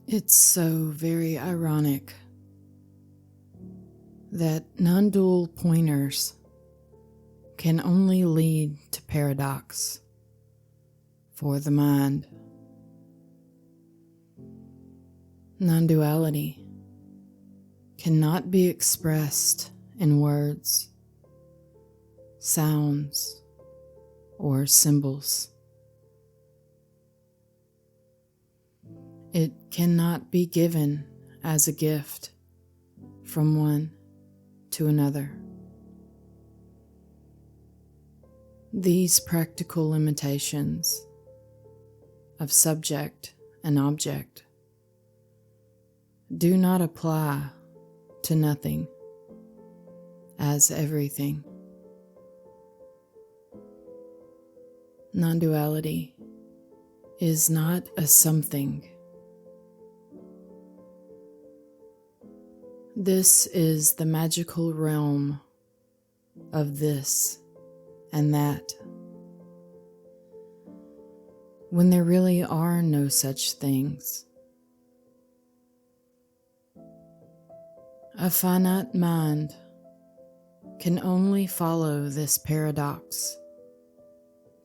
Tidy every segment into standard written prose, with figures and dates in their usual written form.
It's so very ironic that non-dual pointers can only lead to paradox for the mind. Non-duality cannot be expressed in words, sounds, or symbols. It cannot be given as a gift from one to another. These practical limitations of subject and object do not apply to nothing as everything. Non-duality is not a something. This is the magical realm of this and that, when there really are no such things. A finite mind can only follow this paradox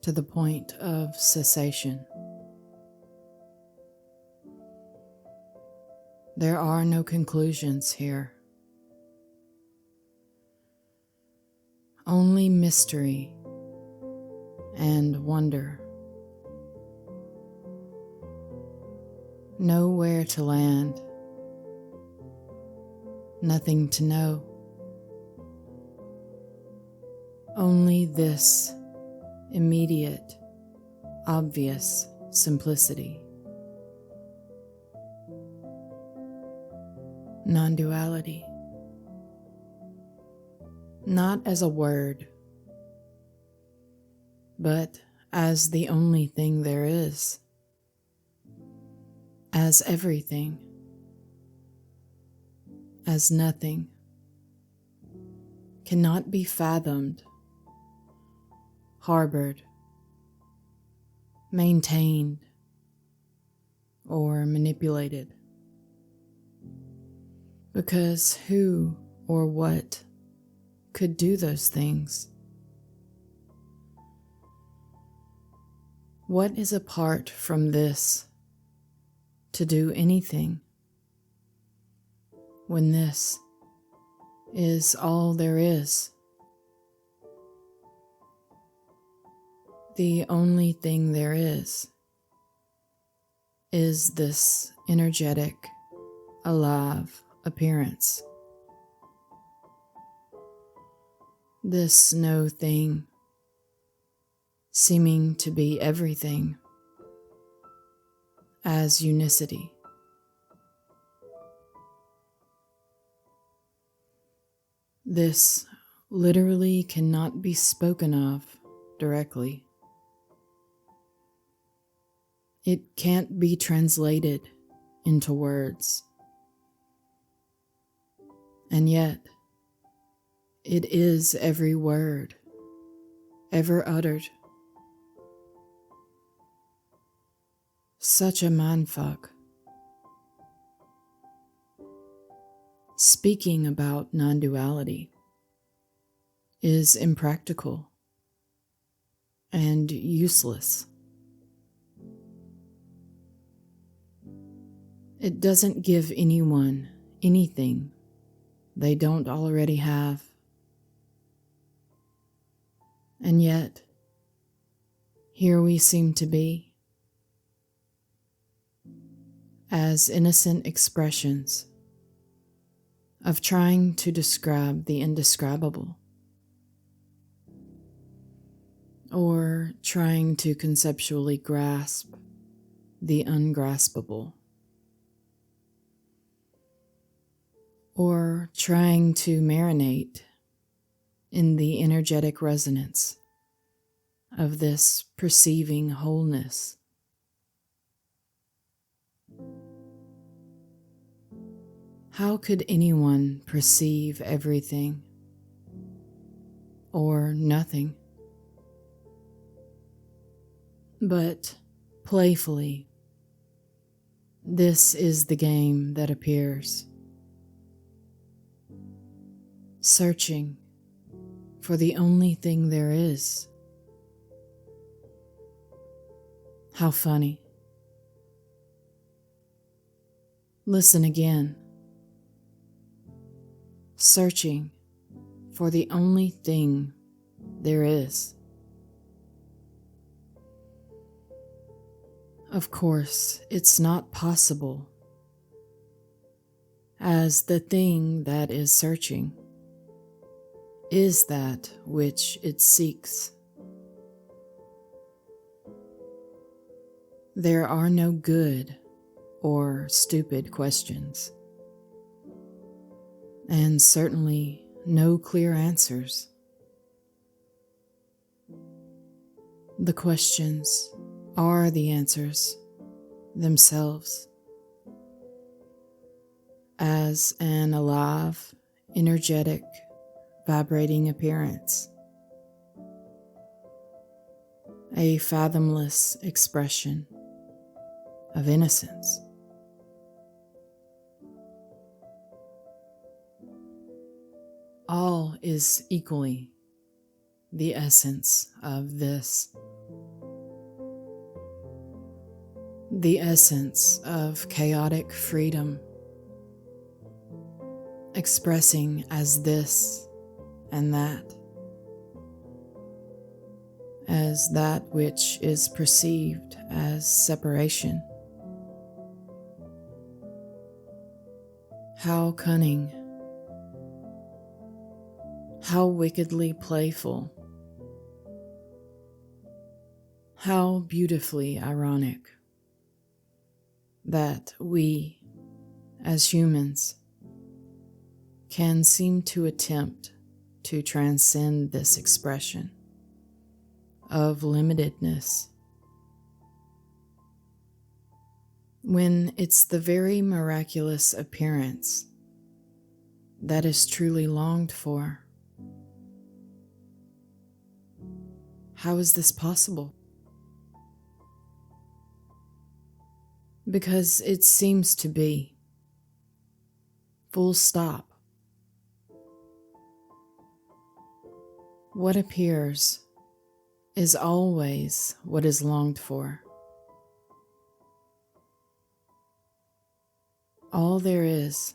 to the point of cessation. There are no conclusions here. Only mystery and wonder. Nowhere to land. Nothing to know. Only this immediate, obvious simplicity. Non-duality. Not as a word, but as the only thing there is, as everything, as nothing, cannot be fathomed, harbored, maintained, or manipulated. Because who or what could do those things? What is apart from this to do anything when this is all there is? The only thing there is this energetic, alive appearance. This no thing, seeming to be everything, as unicity. This literally cannot be spoken of directly. It can't be translated into words. And yet, it is every word ever uttered. Such a mindfuck. Speaking about non-duality is impractical and useless. It doesn't give anyone anything they don't already have. And yet, here we seem to be, as innocent expressions of trying to describe the indescribable, or trying to conceptually grasp the ungraspable, or trying to marinate in the energetic resonance of this perceiving wholeness. How could anyone perceive everything or nothing? But playfully, This is the game that appears, searching for the only thing there is. How funny. Listen again. Searching for the only thing there is. Of course, it's not possible, as the thing that is searching is that which it seeks. There are no good or stupid questions, and certainly no clear answers. The questions are the answers themselves, as an alive, energetic, vibrating appearance, a fathomless expression of innocence. All is equally the essence of this. The essence of chaotic freedom, expressing as this and that, as that which is perceived as separation. How cunning, how wickedly playful, how beautifully ironic that we, as humans, can seem to attempt to transcend this expression of limitedness, when it's the very miraculous appearance that is truly longed for. How is this possible? Because it seems to be. Full stop. What appears is always what is longed for. All there is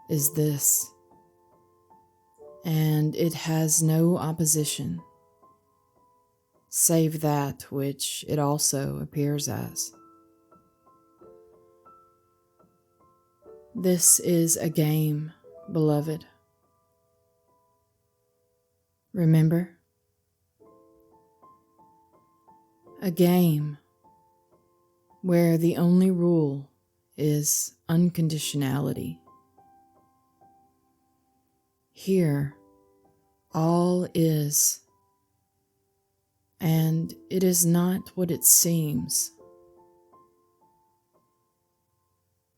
this, and it has no opposition, save that which it also appears as. This is a game, beloved. Remember? A game where the only rule is unconditionality. Here, all is, and it is not what it seems.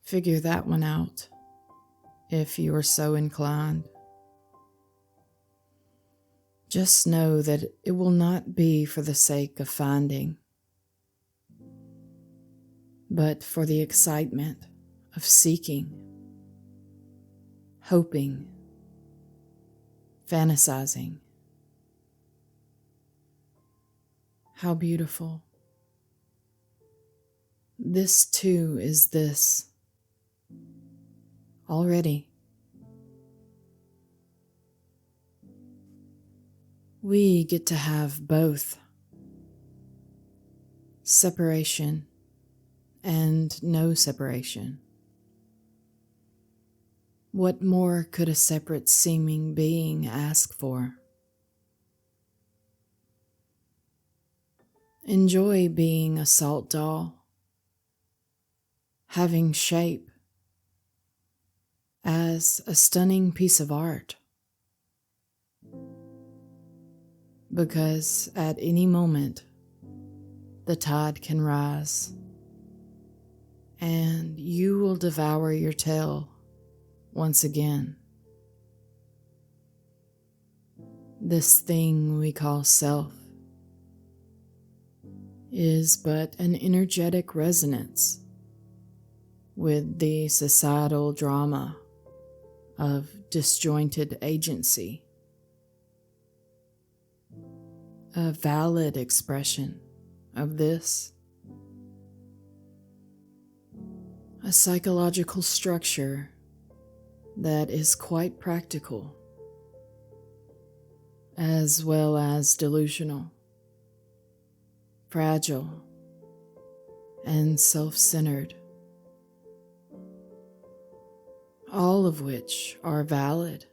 Figure that one out, if you are so inclined. Just know that it will not be for the sake of finding, but for the excitement of seeking, hoping, fantasizing. How beautiful. This too is this. Already. We get to have both. Separation and no separation. What more could a separate seeming being ask for? Enjoy being a salt doll, having shape as a stunning piece of art, because at any moment the tide can rise and you will devour your tail once again. This thing we call self is but an energetic resonance with the societal drama of disjointed agency. A valid expression of this. A psychological structure that is quite practical, as well as delusional, fragile, and self-centered, all of which are valid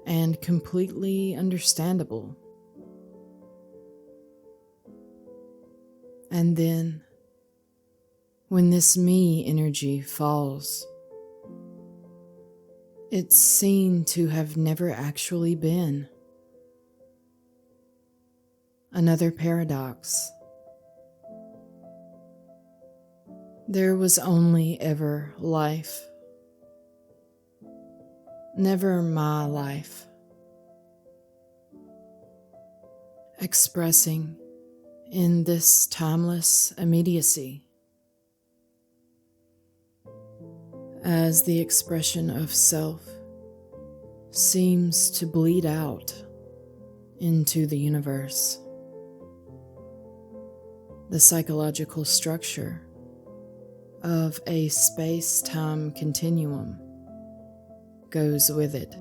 and completely understandable. And then, when this me energy falls, it's seen to have never actually been. Another paradox. There was only ever life, never my life, expressing in this timeless immediacy as the expression of self seems to bleed out into the universe. The psychological structure of a space-time continuum goes with it.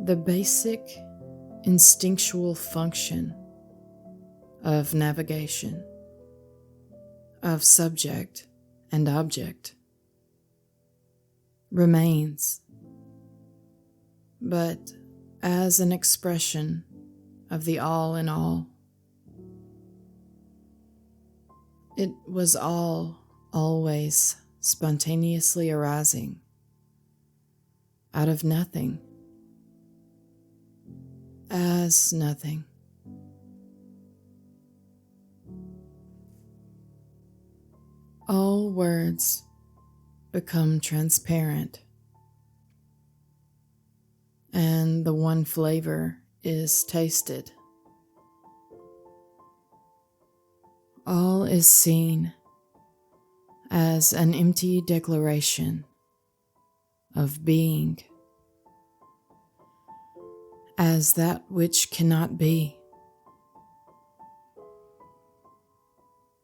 The basic instinctual function of navigation, of subject and object, remains, but as an expression of the all in all. It was all always spontaneously arising out of nothing, as nothing. All words become transparent, and the one flavor is tasted. All is seen as an empty declaration of being, as that which cannot be.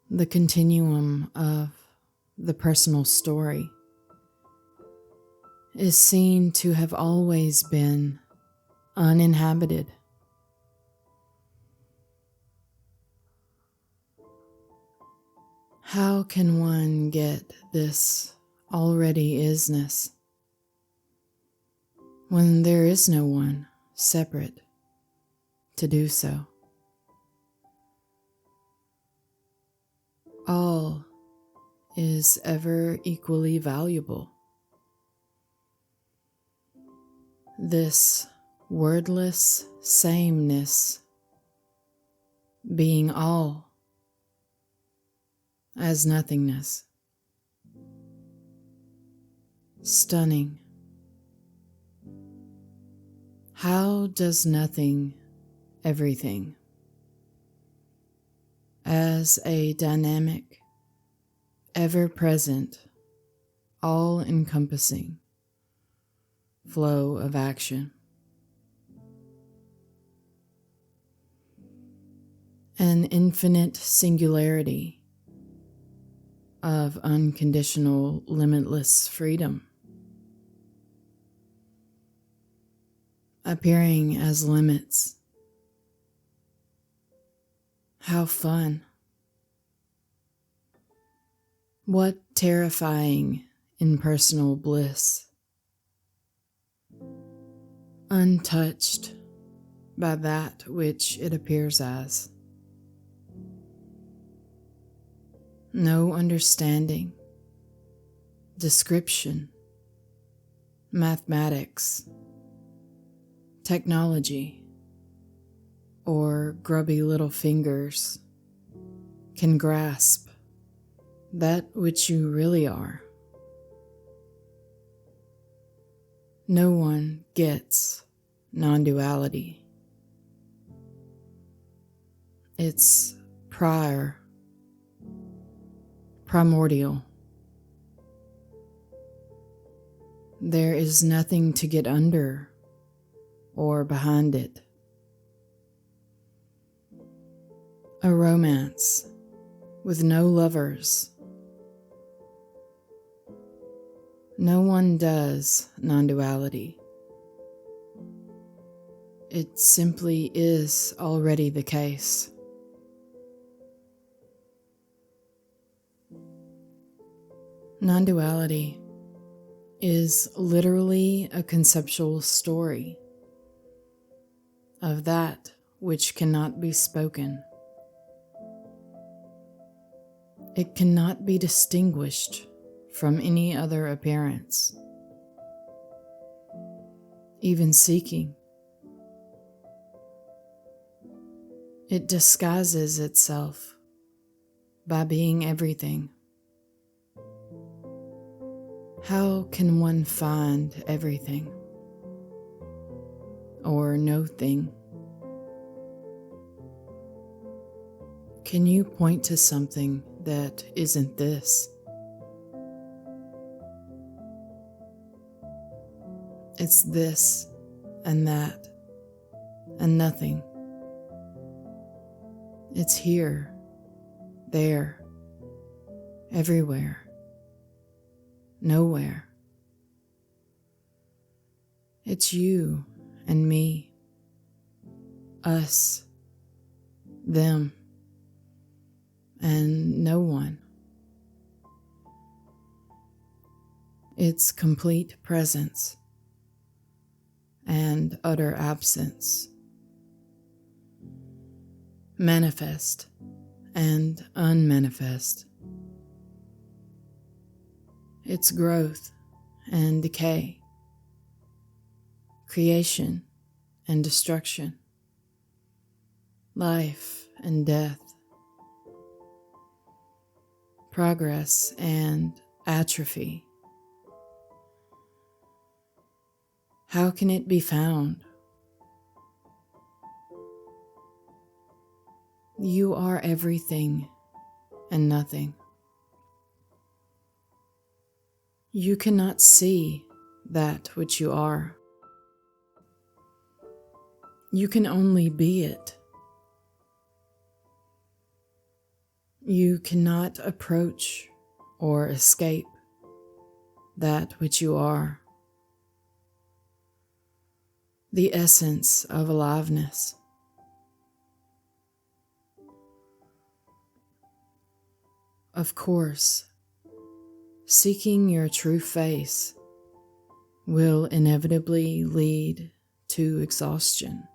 The continuum of the personal story is seen to have always been uninhabited. How can one get this already isness when there is no one separate to do so? All is ever equally valuable. This wordless sameness being all as nothingness. Stunning. How does nothing everything as a dynamic, ever-present, all-encompassing flow of action? An infinite singularity of unconditional, limitless freedom, appearing as limits. How fun! What terrifying impersonal bliss, untouched by that which it appears as. No understanding, description, mathematics, technology, or grubby little fingers can grasp that which you really are. No one gets non-duality. Its prior, primordial. There is nothing to get under or behind it. A romance with no lovers. No one does non-duality. It simply is already the case. Non-duality is literally a conceptual story of that which cannot be spoken. It cannot be distinguished from any other appearance, even seeking. It disguises itself by being everything. How can one find everything or no thing? Can you point to something that isn't this? It's this and that and nothing. It's here, there, everywhere, nowhere. It's you and me, us, them, and no one. It's complete presence and utter absence. Manifest and unmanifest. It's growth and decay, creation and destruction, life and death, progress and atrophy. How can it be found? You are everything and nothing. You cannot see that which you are. You can only be it. You cannot approach or escape that which you are. The essence of aliveness. Of course, seeking your true face will inevitably lead to exhaustion.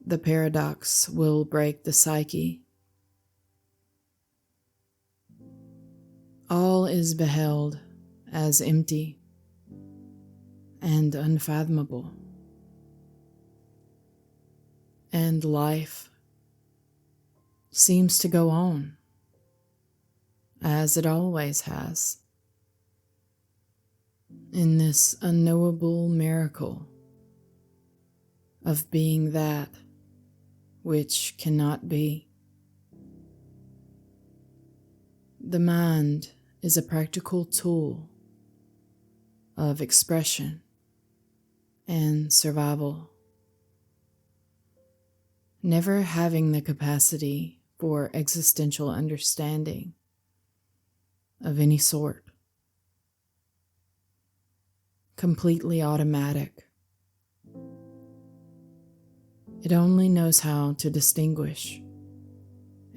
The paradox will break the psyche. All is beheld as empty and unfathomable, and life seems to go on as it always has, in this unknowable miracle of being that which cannot be. The mind is a practical tool of expression and survival, never having the capacity for existential understanding of any sort. Completely automatic. It only knows how to distinguish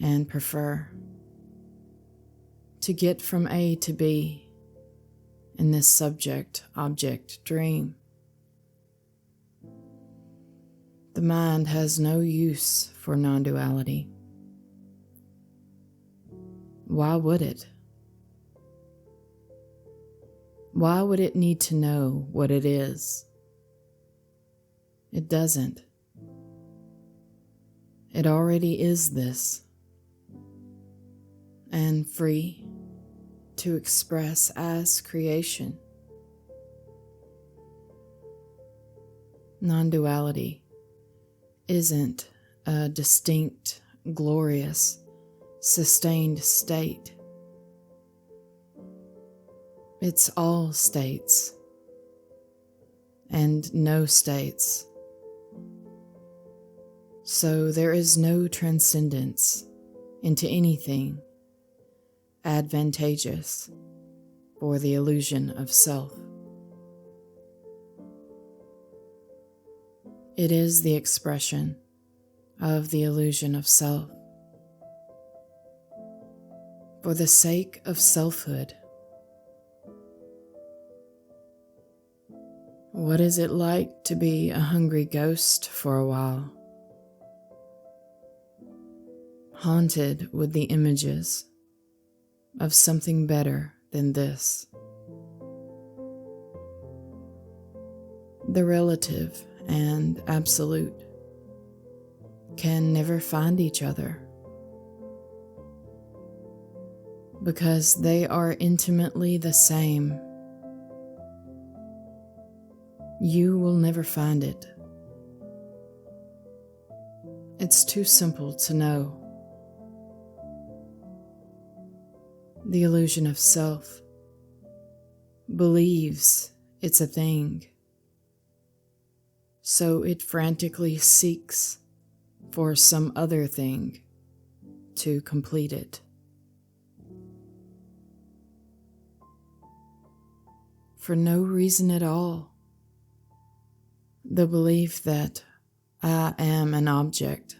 and prefer, to get from A to B in this subject-object dream. The mind has no use for non-duality. Why would it? Why would it need to know what it is? It doesn't. It already is this, and free to express as creation. Non-duality isn't a distinct, glorious, sustained state. It's all states and no states. So there is no transcendence into anything advantageous for the illusion of self. It is the expression of the illusion of self. For the sake of selfhood, what is it like to be a hungry ghost for a while, haunted with the images of something better than this? The relative and absolute can never find each other because they are intimately the same. You will never find it. It's too simple to know. The illusion of self believes it's a thing, so it frantically seeks for some other thing to complete it. For no reason at all. The belief that I am an object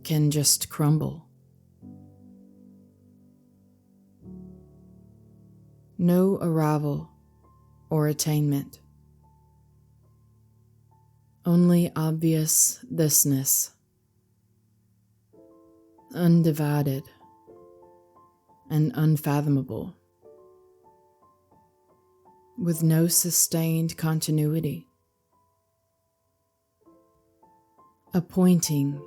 can just crumble. No arrival or attainment. Only obvious thisness, undivided and unfathomable, with no sustained continuity. A pointing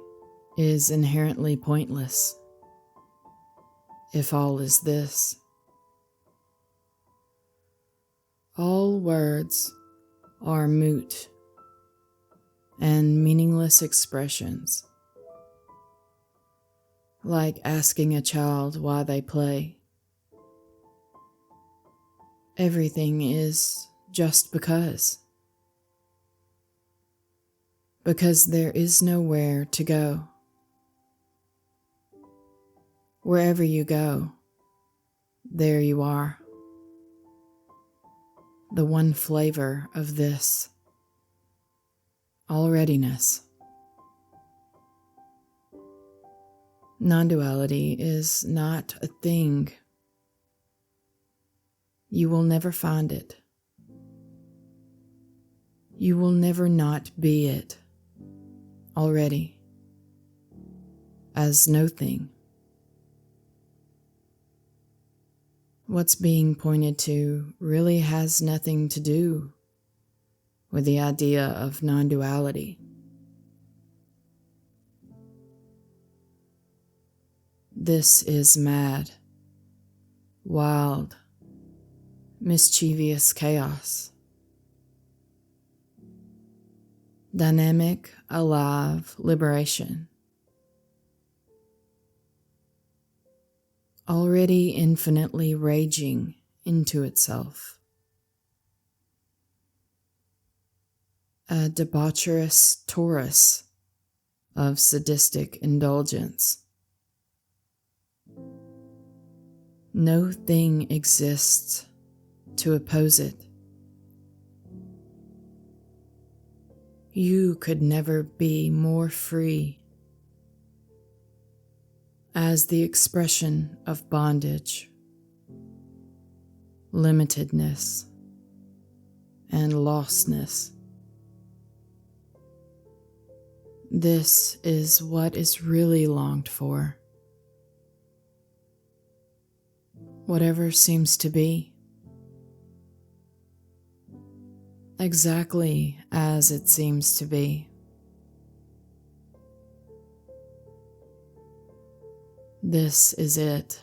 is inherently pointless if all is this. All words are moot and meaningless expressions, like asking a child why they play. Everything is just because there is nowhere to go. Wherever you go, there you are. The one flavor of this alreadiness. Non-duality is not a thing. You will never find it. You will never not be it already, as no thing. What's being pointed to really has nothing to do with the idea of non-duality. This is mad, wild, mischievous chaos. Dynamic, alive liberation. Already infinitely raging into itself. A debaucherous Taurus of sadistic indulgence. No thing exists to oppose it. You could never be more free. As the expression of bondage, limitedness, and lostness. This is what is really longed for. Whatever seems to be. Exactly as it seems to be. This is it.